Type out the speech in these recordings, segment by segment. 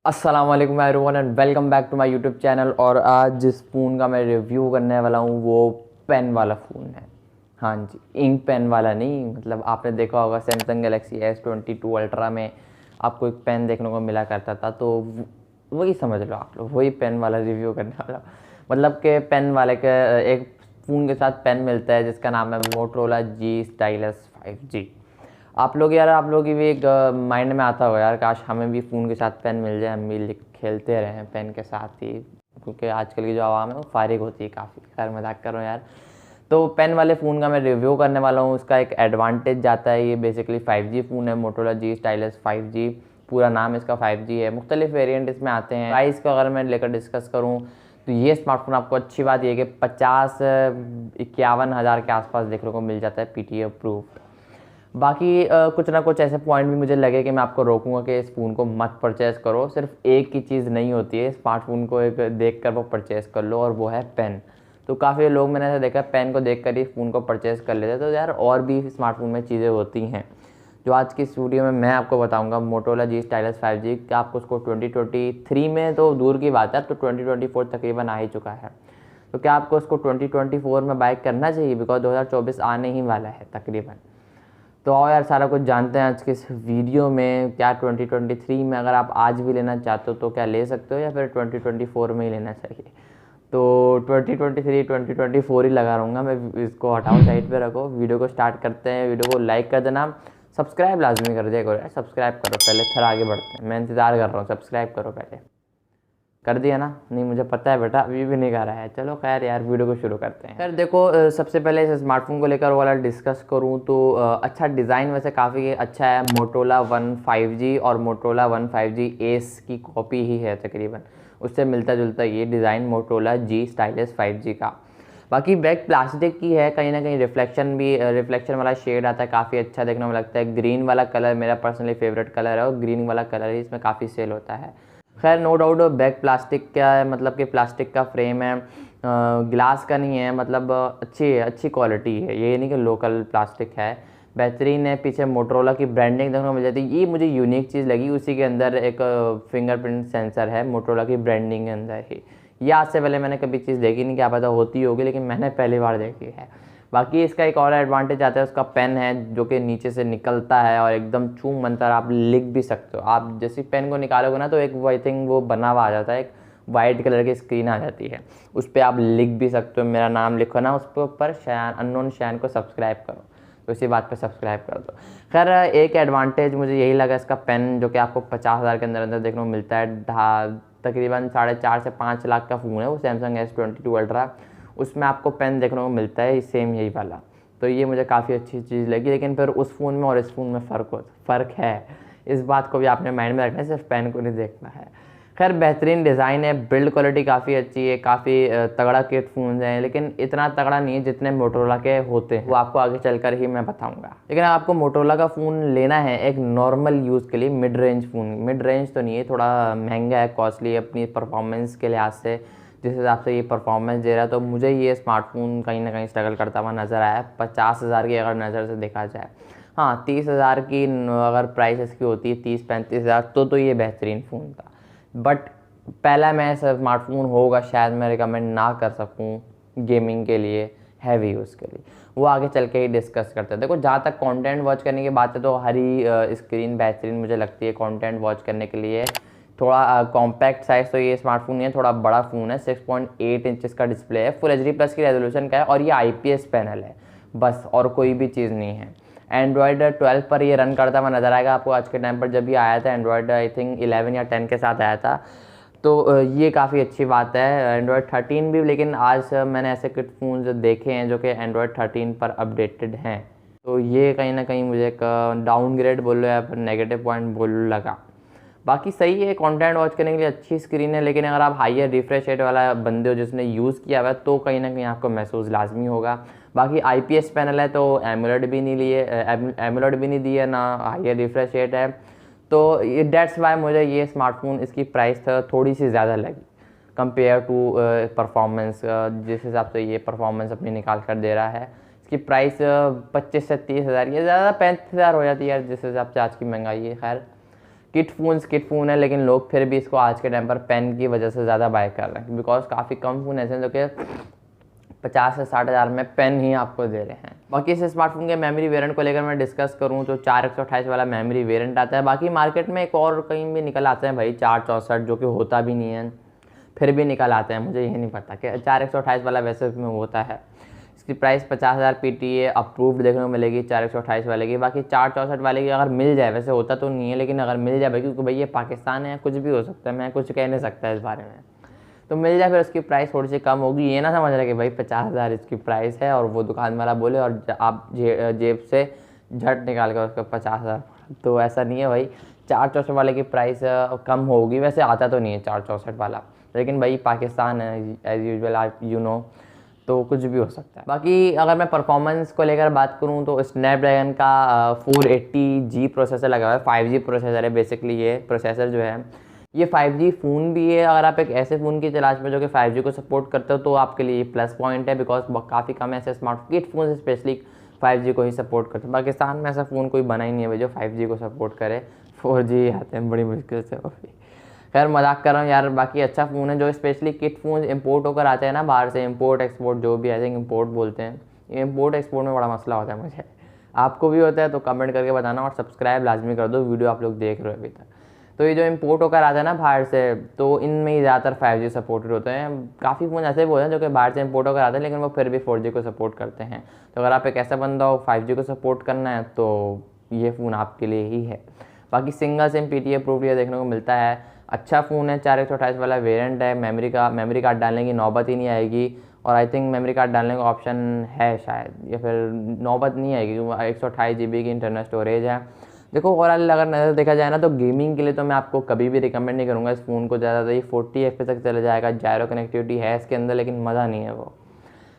अस्सलाम वालेकुम everyone and welcome back to my YouTube channel. और आज जिस फ़ोन का मैं रिव्यू करने वाला हूँ वो पेन वाला फ़ोन है। हाँ जी, इंक पेन वाला नहीं, मतलब आपने देखा होगा सैमसंग गैलेक्सी S22 अल्ट्रा में आपको एक पेन देखने को मिला करता था, तो वही समझ लो आप लोग, वही पेन वाला रिव्यू करने वाला। मतलब कि पेन वाले के एक फ़ोन के साथ पेन मिलता है जिसका नाम है मोटरोला जी स्टाइलस 5G। आप लोग की भी एक माइंड में आता होगा यार, काश हमें भी फ़ोन के साथ पेन मिल जाए, हम भी लिख खेलते रहें पेन के साथ ही, क्योंकि आजकल की जो आवाम है वो फारिग होती है काफ़ी। खैर मजाक कर रहा हूँ यार। तो पेन वाले फ़ोन का मैं रिव्यू करने वाला हूँ। उसका एक एडवांटेज जाता है, ये बेसिकली 5G फ़ोन है, मोटोरोला जी स्टाइलस 5G, पूरा नाम इसका 5G है। मुख्तलिफ वेरिएंट इसमें आते हैं। प्राइस को अगर मैं लेकर डिस्कस करूँ तो ये स्मार्टफोन आपको अच्छी बात ये है कि 50-51 हज़ार के आसपास देखने को मिल जाता है, PTA अप्रूव्ड। बाकी कुछ ना कुछ ऐसे पॉइंट भी मुझे लगे कि मैं आपको रोकूंगा कि इस फ़ोन को मत परचेज़ करो। सिर्फ एक ही चीज़ नहीं होती है, स्मार्टफोन को एक देख कर वो परचेज़ कर लो, और वो है पेन। तो काफ़ी लोग मैंने ऐसा देखा पेन को देख कर ही फ़ोन को परचेज़ कर लेते हैं। तो यार और भी स्मार्टफोन में चीज़ें होती हैं जो आज की इस वीडियो में मैं आपको बताऊंगा। मोटोरोला जी स्टाइलस 5G क्या आपको उसको 2023 में तो दूर की बात है, अब तो 2024 तकरीबन आ ही चुका है। तो क्या आपको उसको 2024 में बाय करना चाहिए, बिकॉज 2024 आने ही वाला है तकरीबन। तो आओ यार सारा कुछ जानते हैं आज के इस वीडियो में। क्या 2023 में अगर आप आज भी लेना चाहते हो तो क्या ले सकते हो, या फिर 2024 में ही लेना चाहिए? तो 2023 2024 ही लगा रहूँगा मैं। इसको हटाओ साइड पे रखो, वीडियो को स्टार्ट करते हैं। वीडियो को लाइक कर देना, सब्सक्राइब लाजमी कर दिया करो यार, सब्सक्राइब करो पहले, फिर आगे बढ़ते हैं। मैं इंतज़ार कर रहा हूँ, सब्सक्राइब करो पहले। कर दिया ना? नहीं, मुझे पता है बेटा, अभी भी नहीं कर रहा है। चलो खैर यार, वीडियो को शुरू करते हैं। खैर देखो, सबसे पहले इस स्मार्टफोन को लेकर वाला डिस्कस करूँ तो अच्छा डिज़ाइन वैसे काफ़ी अच्छा है। मोटोरोला वन 5G और मोटोरोला वन 5G एस की कॉपी ही है तकरीबन, उससे मिलता जुलता ये design Motorola G stylus 5G का। बाकी बैक प्लास्टिक की है, कहीं ना कहीं रिफ्लेक्शन वाला शेड आता है, काफ़ी अच्छा देखने में लगता है। ग्रीन वाला कलर मेरा पर्सनली फेवरेट कलर है, और ग्रीन वाला कलर ही इसमें काफ़ी सेल होता है। खैर नो डाउट बैक प्लास्टिक क्या है, मतलब कि प्लास्टिक का फ्रेम है, ग्लास का नहीं है, मतलब अच्छी क्वालिटी है, ये नहीं कि लोकल प्लास्टिक है, बेहतरीन है। पीछे मोटरोला की ब्रांडिंग देखने को मिल जाती है, ये मुझे यूनिक चीज़ लगी। उसी के अंदर एक फिंगरप्रिंट सेंसर है मोटरोला की ब्रांडिंग के अंदर ही। ये आज से पहले मैंने कभी चीज़ देखी नहीं, क्या पता होती होगी, लेकिन मैंने पहली बार देखी है। बाकी इसका एक और एडवांटेज आता है, उसका पेन है जो कि नीचे से निकलता है और एकदम चूम मंतर आप लिख भी सकते हो। आप जैसे पेन को निकालोगे ना तो एक आई थिंक वो बना हुआ आ जाता है, एक वाइट कलर की स्क्रीन आ जाती है, उस पर आप लिख भी सकते हो। मेरा नाम लिखो ना उस पर ऊपर, शयान अननोन शयान को सब्सक्राइब करो, तो इसी बात पे सब्सक्राइब कर दो। खैर एक एडवांटेज मुझे यही लगा इसका पेन, जो कि आपको 50 हज़ार के अंदर अंदर देखने को मिलता है। तकरीबन 4.5 से 5 लाख का फ़ोन है वो सैमसंग S22 अल्ट्रा, उसमें आपको पेन देखने को मिलता है सेम यही वाला। तो ये मुझे काफ़ी अच्छी चीज़ लगी। लेकिन फिर उस फ़ोन में और इस फ़ोन में फ़र्क है, इस बात को भी आपने माइंड में रखना है, सिर्फ पेन को नहीं देखना है। खैर बेहतरीन डिज़ाइन है, बिल्ड क्वालिटी काफ़ी अच्छी है, काफ़ी तगड़ा किट फ़ोन है, लेकिन इतना तगड़ा नहीं है जितने मोटोरोला के होते हैं, वो आपको आगे चलकर ही मैं बताऊंगा। लेकिन आपको मोटोरोला का फ़ोन लेना है एक नॉर्मल यूज़ के लिए, mid range phone, mid range तो नहीं है, थोड़ा महंगा है, कॉस्टली है अपनी परफॉर्मेंस के लिहाज से, जिस हिसाब से ये परफॉर्मेंस दे रहा है, तो मुझे ये स्मार्टफोन कहीं ना कहीं स्ट्रगल करता हुआ नज़र आया। 50 हज़ार की अगर नज़र से देखा जाए, हाँ 30 हज़ार की अगर प्राइस इसकी होती है, 30-35 हज़ार, तो ये बेहतरीन फ़ोन था। बट पहला मैं ऐसा स्मार्टफोन होगा शायद मैं रिकमेंड ना कर सकूं गेमिंग के लिए, हैवी यूज़ के लिए, वो आगे चल के ही डिस्कस करते हैं। देखो जहाँ तक कंटेंट वॉच करने की बात है तो हर ही स्क्रीन बेहतरीन मुझे लगती है कंटेंट वॉच करने के लिए। थोड़ा कॉम्पैक्ट साइज़ तो ये स्मार्टफोन नहीं है, थोड़ा बड़ा फ़ोन है, 6.8 इंचज़ का डिस्प्ले है, फुल HD+ की रेजोल्यूशन का है, और ये IPS पैनल है बस, और कोई भी चीज़ नहीं है। एंड्रॉयड 12 पर ये रन करता हुआ नज़र आएगा आपको। आज के टाइम पर जब ये आया था एंड्रॉयड आई थिंक 11 या 10 के साथ आया था, तो ये काफ़ी अच्छी बात है। एंड्रॉयड 13 भी, लेकिन आज मैंने ऐसे कुछ फ़ोन देखे हैं जो कि एंड्रॉयड 13 पर अपडेटेड हैं, तो ये कहीं ना कहीं मुझे एक डाउनग्रेड बोल लो या फिर नेगेटिव पॉइंट बोल लगा। बाकी सही है, कंटेंट वॉच करने के लिए अच्छी स्क्रीन है, लेकिन अगर आप हायर रिफ्रेश रेट वाला बंदे हो जिसने यूज़ किया हुआ है तो कहीं ना कहीं आपको महसूस लाजमी होगा। बाकी IPS पैनल है तो एमुलेट भी नहीं लिए, एमुलेट भी नहीं दिया ना, हायर रिफ्रेश रेट है, तो ये डेट्स वाई मुझे ये स्मार्टफोन इसकी प्राइस थोड़ी सी ज़्यादा लगी कंपेयर टू परफॉर्मेंस। जिस हिसाब से ये परफॉर्मेंस अपनी निकाल कर दे रहा है, इसकी प्राइस 25 से 30 हज़ार, ये ज़्यादा 35 हज़ार हो जाती है यार जिस हिसाब से आज की महंगाई है। खैर किट फ़ोन है, लेकिन लोग फिर भी इसको आज के टाइम पर पेन की वजह से ज़्यादा बाय कर रहे हैं, बिकॉज काफ़ी कम फ़ोन ऐसे हैं जो कि 50 से 60 हज़ार में पेन ही आपको दे रहे हैं। बाकी इस स्मार्टफोन के मेमोरी वेरिएंट को लेकर मैं डिस्कस करूं तो 4128 वाला मेमोरी वेरिएंट आता है। बाकी मार्केट में एक और कहीं भी निकल आते हैं भाई 464, जो कि होता भी नहीं है, फिर भी निकल आते हैं। मुझे ये नहीं पता कि 4128 वाला वैसे में होता है। इसकी प्राइस 50,000 PTA अप्रूव्ड देखने को मिलेगी 4128 वाले की। बाकी 464 वाले की अगर मिल जाए, वैसे होता तो नहीं है लेकिन अगर मिल जाए भाई, क्योंकि भाई ये पाकिस्तान है, कुछ भी हो सकता है, मैं कुछ कह नहीं सकता इस बारे में, तो मिल जाए फिर उसकी प्राइस थोड़ी सी कम होगी। ये ना समझ रहे कि भाई 50,000 इसकी प्राइस है और वो दुकान वाला बोले और आप जेब से झट निकाल कर उसका 50,000, तो ऐसा नहीं है भाई। 464 वाले की प्राइस कम होगी, वैसे आता तो नहीं है 464 वाला, लेकिन भाई पाकिस्तान है एज़ यूजुअल, आप यू नो, तो कुछ भी हो सकता है। बाकी अगर मैं परफॉर्मेंस को लेकर बात करूं तो स्नैपड्रैगन का 480G प्रोसेसर लगा हुआ है, 5G प्रोसेसर है बेसिकली। ये प्रोसेसर जो है ये 5G फ़ोन भी है। अगर आप एक ऐसे फ़ोन की तलाश में जो कि 5G को सपोर्ट करते हो तो आपके लिए प्लस पॉइंट है, बिकॉज काफ़ी कम ऐसे smart kit phone specially 5G को ही सपोर्ट करते हैं। पाकिस्तान में ऐसा फ़ोन कोई बना ही नहीं है भाई जो 5G को सपोर्ट करे, 4G आते हैं बड़ी मुश्किल से। खैर मजाक कर रहा हूँ यार। बाकी अच्छा फ़ोन है जो स्पेशली किट फ़ोन इंपोर्ट होकर आते हैं ना बाहर से, इंपोर्ट एक्सपोर्ट जो भी, आई थिंक इंपोर्ट बोलते हैं। ये इंपोर्ट एक्सपोर्ट में बड़ा मसला होता है मुझे, आपको भी होता है तो कमेंट करके बताना, और सब्सक्राइब लाजमी कर दो, वीडियो आप लोग देख रहे हो अभी तक। तो ये जो इंपोर्ट होकर आता है ना बाहर से, तो इनमें ही ज़्यादातर 5G सपोर्टेड होते हैं। काफ़ी फ़ोन ऐसे भी होते हैं जो कि बाहर से इंपोर्ट होकर आते हैं लेकिन वो फिर भी 4G को सपोर्ट करते हैं। तो अगर आप एक ऐसा बंदा हो 5G को सपोर्ट करना है तो ये फ़ोन आपके लिए ही है। बाकी सिंगल सिम PTA अप्रूव्ड ये देखने को मिलता है। अच्छा फ़ोन है, 4128 वाला वेरिएंट है। मेमोरी कार्ड डालने की नौबत ही नहीं आएगी, और आई थिंक मेमोरी कार्ड डालने का ऑप्शन है शायद, या फिर नौबत नहीं आएगी क्योंकि 128 GB की इंटरनल स्टोरेज है। देखो ओवरऑल अगर नज़र देखा जाए ना तो गेमिंग के लिए तो मैं आपको कभी भी रिकमेंड नहीं करूँगा इस फ़ोन को ज़्यादा। ये 40 FPS तक चला जाएगा, जायरो कनेक्टिविटी है इसके अंदर, लेकिन मज़ा नहीं है वो।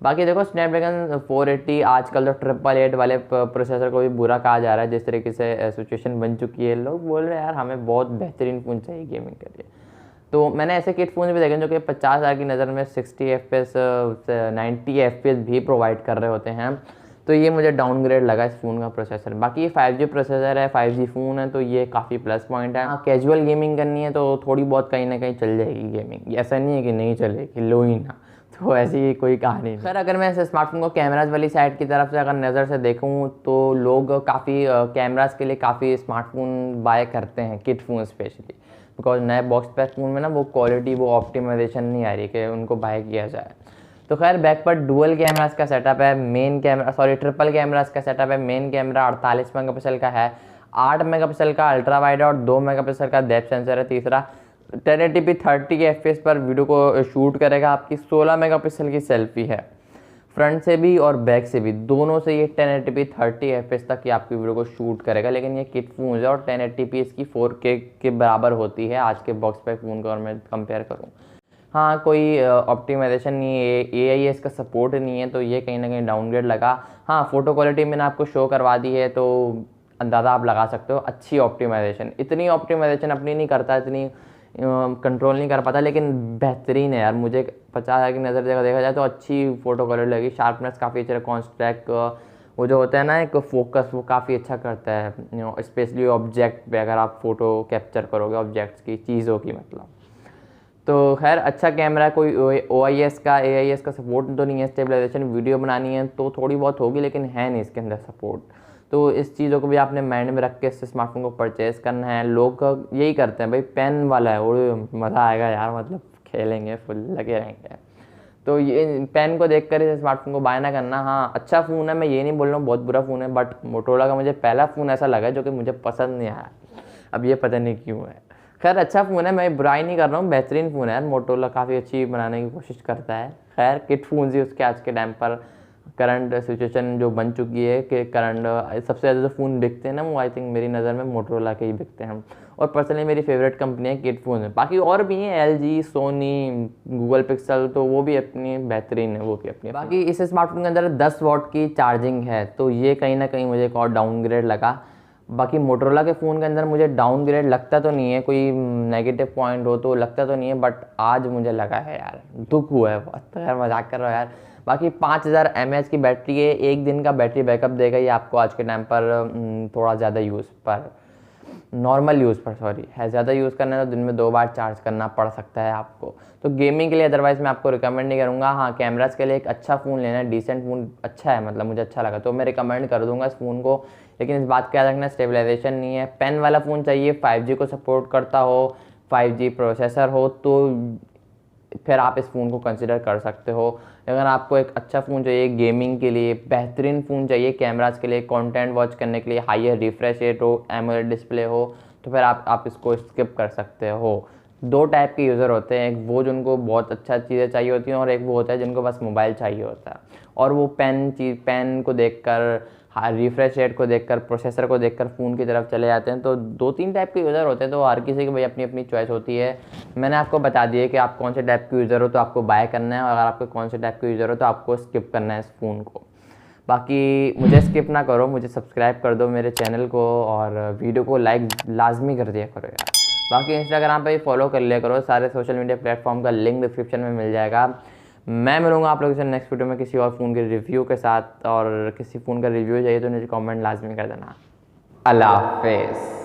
बाकी देखो स्नैपड्रैगन 480 आजकल तो 888 वाले प्रोसेसर को भी बुरा कहा जा रहा है, जिस तरीके से सिचुएशन बन चुकी है। लोग बोल रहे हैं यार हमें बहुत बेहतरीन फ़ोन चाहिए गेमिंग के लिए। तो मैंने ऐसे किट फ़ोन भी देखे जो कि 50,000 की नज़र में 60 FPS 90 FPS भी प्रोवाइड कर रहे होते हैं। तो ये मुझे डाउनग्रेड लगा इस फ़ोन का प्रोसेसर। बाकी ये 5G प्रोसेसर है, 5G फ़ोन है, तो ये काफ़ी प्लस पॉइंट है। हाँ, कैजुअल गेमिंग करनी है तो थोड़ी बहुत कहीं ना कहीं चल जाएगी गेमिंग, ऐसा नहीं है कि नहीं चलेगी, लो ही ना, तो ऐसी कोई कहानी नहीं। खैर अगर मैं इस स्मार्टफोन को कैमराज वाली साइड की तरफ से अगर नज़र से देखूँ तो लोग काफ़ी कैमराज के लिए काफ़ी स्मार्टफोन बाय करते हैं, किट फ़ोन स्पेशली, बिकॉज नए बॉक्स पैक फ़ोन में ना वो क्वालिटी, वो ऑप्टिमाइजेशन नहीं आ रही कि उनको बाय किया जाए। तो खैर बैक पर डुअल कैमरास का सेटअप है, ट्रिपल कैमरास का सेटअप है। मेन कैमरा 48 मेगापिक्सल का है, 8 मेगापिक्सल का अल्ट्रा वाइड और 2 मेगापिक्सल का डेप्थ सेंसर है। तीसरा 1080p 30 FPS पर वीडियो को शूट करेगा। आपकी 16 मेगापिक्सल की सेल्फी है, फ्रंट से भी और बैक से भी, दोनों से ये 1080p 30 FPS तक की आपकी वीडियो को शूट करेगा। लेकिन ये किट फ़ोन है और 1080p इसकी 4K के बराबर होती है आज के बॉक्स पैक फ़ोन को अगर मैं कंपेयर करूँ। हाँ, कोई ऑप्टिमाइजेशन नहीं है, AIS का सपोर्ट नहीं है, तो ये कहीं ना कहीं डाउनग्रेड लगा। हाँ, फ़ोटो क्वालिटी मैंने आपको शो करवा दी है तो अंदाज़ा आप लगा सकते हो, अच्छी ऑप्टिमाइजेशन। इतनी ऑप्टिमाइजेशन अपनी नहीं करता, इतनी कंट्रोल नहीं कर पाता, लेकिन बेहतरीन है यार। मुझे 50,000 की नज़र देखा जाए तो अच्छी फ़ोटो क्वालिटी लगी। शार्पनेस काफ़ी अच्छा है, कॉन्ट्रैस्ट वो जो होता है ना एक फोकस, वो काफ़ी अच्छा करता है, स्पेशली ऑब्जेक्ट पे अगर आप फ़ोटो कैप्चर करोगे ऑब्जेक्ट्स की, चीज़ों की मतलब। तो खैर अच्छा कैमरा, कोई OIS का AIS का सपोर्ट तो नहीं है। स्टेबलाइजेशन वीडियो बनानी है तो थोड़ी बहुत होगी, लेकिन है नहीं इसके अंदर सपोर्ट। तो इस चीज़ों को भी आपने माइंड में रख के इस स्मार्टफोन को परचेज़ करना है। लोग यही करते हैं भाई, पेन वाला है वो मज़ा आएगा यार, मतलब खेलेंगे फुल लगे रहेंगे। तो ये पेन को देख कर इस स्मार्टफोन को बाय ना करना। हाँ, अच्छा फ़ोन है, मैं ये नहीं बोल रहा हूँ बहुत बुरा फ़ोन है, बट मोटोरोला का मुझे पहला फ़ोन ऐसा लगा जो कि मुझे पसंद नहीं आया। अब ये पता नहीं क्यों है। खैर अच्छा फ़ोन है, मैं बुराई नहीं कर रहा हूँ, बेहतरीन फ़ोन है यार। मोटोरोला काफ़ी अच्छी बनाने की कोशिश करता है। खैर किट फ़ोन ही उसके आज के टाइम पर करंट सिचुएशन जो बन चुकी है कि करंट सबसे ज़्यादा जो फ़ोन बिकते हैं ना, वो आई थिंक मेरी नज़र में मोटोरोला के ही बिकते हैं। और पर्सनली मेरी फेवरेट कंपनी है किट फ़ोन है। बाकी और भी हैं LG, सोनी, गूगल पिक्सल, तो वो भी अपनी बेहतरीन है, वो भी अपनी। बाकी इस स्मार्टफोन के अंदर 10 वाट की चार्जिंग है, तो ये कहीं ना कहीं मुझे एक और डाउनग्रेड लगा। बाकी मोटोरोला के फ़ोन के अंदर मुझे डाउनग्रेड लगता तो नहीं है, कोई नेगेटिव पॉइंट हो तो लगता तो नहीं है, बट आज मुझे लगा है यार, दुख हुआ है बहुत। तो यार मजाक कर रहा हूँ यार। बाकी 5000 mAh की बैटरी है, 1 दिन का बैटरी बैकअप देगा ये आपको आज के टाइम पर थोड़ा ज़्यादा यूज़ पर। नॉर्मल यूज़ पर, सॉरी है, ज़्यादा यूज़ करना है तो दिन में 2 बार चार्ज करना पड़ सकता है आपको। तो गेमिंग के लिए अदरवाइज़ मैं आपको रिकमेंड नहीं करूँगा। हाँ, कैमराज़ के लिए एक अच्छा फ़ोन लेना है, डिसेंट फ़ोन अच्छा है, मतलब मुझे अच्छा लगा तो मैं रिकमेंड कर दूँगा इस फ़ोन को। लेकिन इस बात का याद रखना, स्टेबलाइजेशन नहीं है, पेन वाला फ़ोन चाहिए, 5G को सपोर्ट करता हो, 5G प्रोसेसर हो, तो फिर आप इस फ़ोन को कंसिडर कर सकते हो। अगर आपको एक अच्छा फ़ोन चाहिए गेमिंग के लिए, बेहतरीन फ़ोन चाहिए कैमराज़ के लिए, कंटेंट वॉच करने के लिए, हायर रिफ्रेश रेट हो, एमोलेड डिस्प्ले हो, तो फिर आप इसको स्किप कर सकते हो। 2 टाइप के यूज़र होते हैं, एक वो जिनको बहुत अच्छा चीज़ें चाहिए होती हैं और एक वो होता है जिनको बस मोबाइल चाहिए होता है और वो पेन को देखकर, हाँ, रिफ्रेश रेट को देखकर, प्रोसेसर को देखकर फ़ोन की तरफ चले जाते हैं। तो 2-3 टाइप के यूज़र होते हैं, तो हर किसी की भाई अपनी अपनी चॉइस होती है। मैंने आपको बता दिया कि आप कौन से टाइप के यूज़र हो तो आपको बाय करना है, और अगर आपको कौन से टाइप के यूज़र हो तो आपको स्किप करना है इस फ़ोन को। बाकी मुझे स्किप ना करो, मुझे सब्सक्राइब कर दो मेरे चैनल को और वीडियो को लाइक लाजमी कर दिया करो यार। बाकी इंस्टाग्राम पे भी फॉलो कर लिया करो, सारे सोशल मीडिया प्लेटफॉर्म का लिंक डिस्क्रिप्शन में मिल जाएगा। मैं मिलूंगा आप लोगों से नेक्स्ट वीडियो में किसी और फ़ोन के रिव्यू के साथ, और किसी फ़ोन का रिव्यू चाहिए तो मुझे कमेंट लाजमी कर देना। अल्लाह हाफिज़।